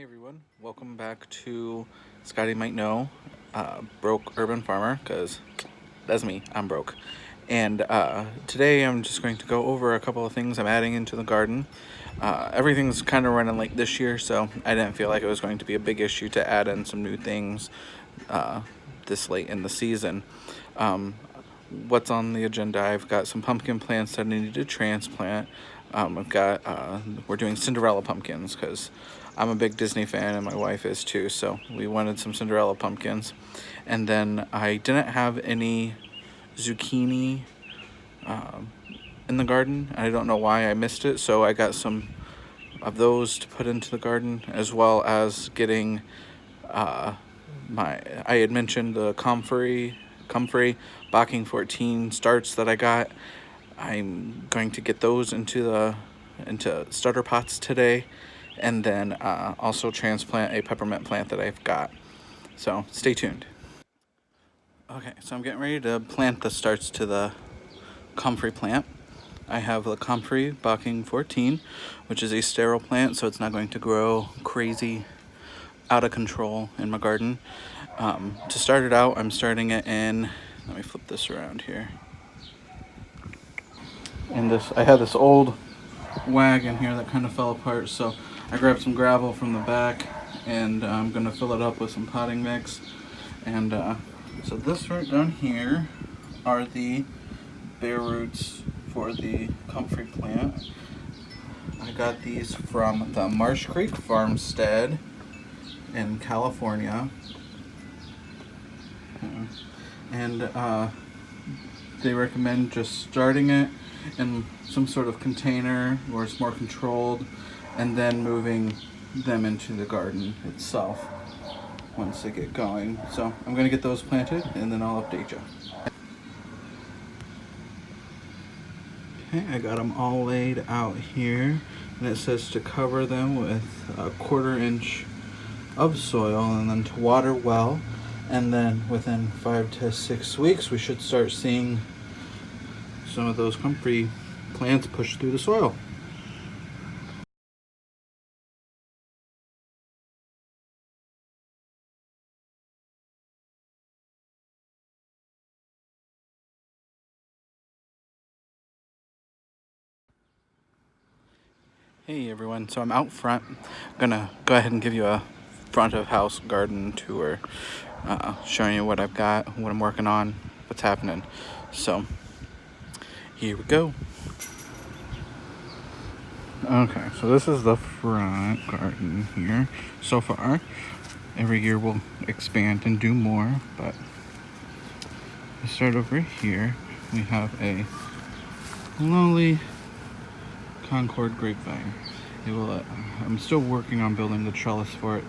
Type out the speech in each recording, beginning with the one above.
Hey everyone, welcome back to Scotty Might Know, Broke Urban Farmer, because that's me, I'm broke. And today I'm just going to go over a couple of things I'm adding into the garden. Everything's kind of running late this year, so I didn't feel like it was going to be a big issue to add in some new things this late in the season. What's on the agenda? I've got some pumpkin plants that I need to transplant. We're doing Cinderella pumpkins because I'm a big Disney fan and my wife is too, so we wanted some Cinderella pumpkins. And then I didn't have any zucchini in the garden. I don't know why I missed it, so I got some of those to put into the garden, as well as getting I had mentioned the Comfrey Bocking 14 starts that I got. I'm going to get those into starter pots today, and then also transplant a peppermint plant that I've got. So stay tuned. Okay, so I'm getting ready to plant the starts to the Comfrey plant. I have the Comfrey Bocking 14, which is a sterile plant, so it's not going to grow crazy out of control in my garden. To start it out, I'm starting it in, let me flip this around here. And I had this old wagon here that kind of fell apart, so I grabbed some gravel from the back, and I'm going to fill it up with some potting mix. And so this right down here are the bare roots for the Comfrey plant. I got these from the Marsh Creek Farmstead in California. And they recommend just starting it in some sort of container where it's more controlled, and then moving them into the garden itself once they get going. So I'm going to get those planted and then I'll update you. Okay, I got them all laid out here, and it says to cover them with a 1/4 inch of soil and then to water well, and then within 5 to 6 weeks we should start seeing some of those Comfrey plants push through the soil. Hey everyone, so I'm out front. I'm gonna go ahead and give you a front of house garden tour, showing you what I've got, what I'm working on, what's happening. So here we go. Okay, so this is the front garden here. So far, every year we'll expand and do more, but we start over here. We have a lonely Concord grapevine. I'm still working on building the trellis for it.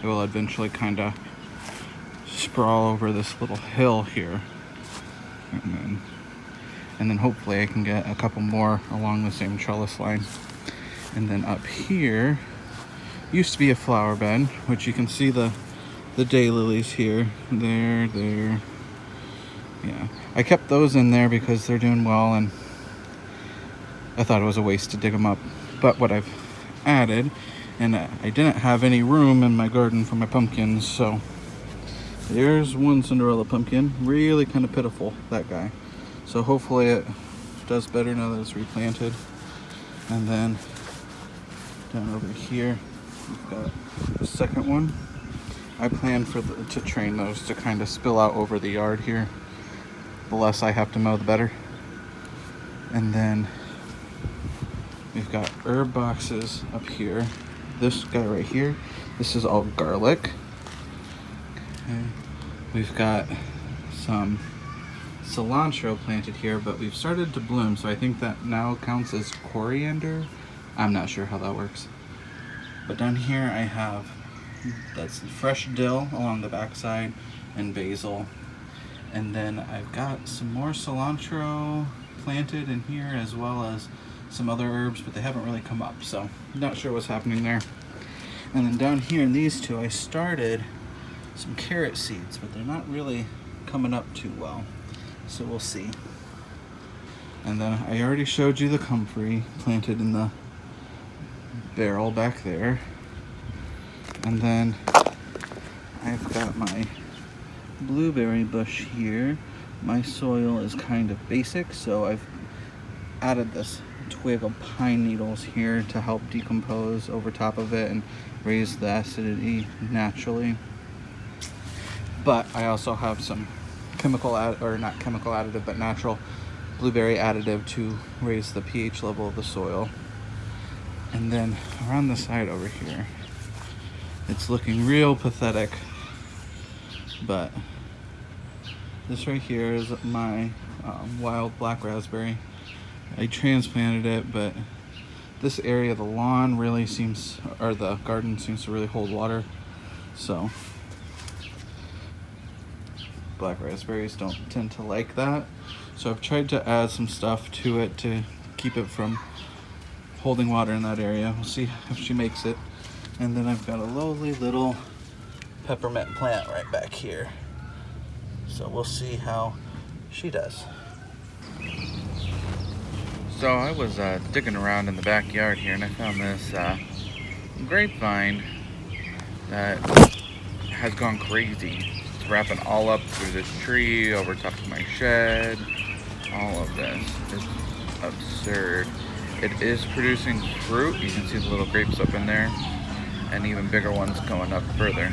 It will eventually kind of sprawl over this little hill here, and then hopefully I can get a couple more along the same trellis line. And then up here used to be a flower bed, which you can see the daylilies here. There. Yeah, I kept those in there because they're doing well, and I thought it was a waste to dig them up. But what I've added, and I didn't have any room in my garden for my pumpkins, so there's one Cinderella pumpkin. Really kind of pitiful, that guy. So hopefully it does better now that it's replanted. And then down over here, we've got the second one. I plan to train those to kind of spill out over the yard here. The less I have to mow, the better. And then we've got herb boxes up here. This guy right here, this is all garlic. Okay. We've got some cilantro planted here, but we've started to bloom, so I think that now counts as coriander. I'm not sure how that works. But down here I have, that's fresh dill along the backside, and basil. And then I've got some more cilantro planted in here, as well as some other herbs, but they haven't really come up, so I'm not sure what's happening there. And then down here in these two, I started some carrot seeds, but they're not really coming up too well, so we'll see. And then I already showed you the Comfrey planted in the barrel back there. And then I've got my blueberry bush here. My soil is kind of basic, so I've added this twig of pine needles here to help decompose over top of it and raise the acidity naturally. But I also have some not chemical additive, but natural blueberry additive to raise the pH level of the soil. And then around the side over here, it's looking real pathetic, but this right here is my wild black raspberry. I transplanted it, but this area of the lawn really seems, or the garden seems to really hold water. So black raspberries don't tend to like that. So I've tried to add some stuff to it to keep it from holding water in that area. We'll see if she makes it. And then I've got a lowly little peppermint plant right back here. So we'll see how she does. So I was digging around in the backyard here, and I found this grapevine that has gone crazy. It's wrapping all up through this tree, over top of my shed. All of this is absurd. It is producing fruit. You can see the little grapes up in there, and even bigger ones going up further.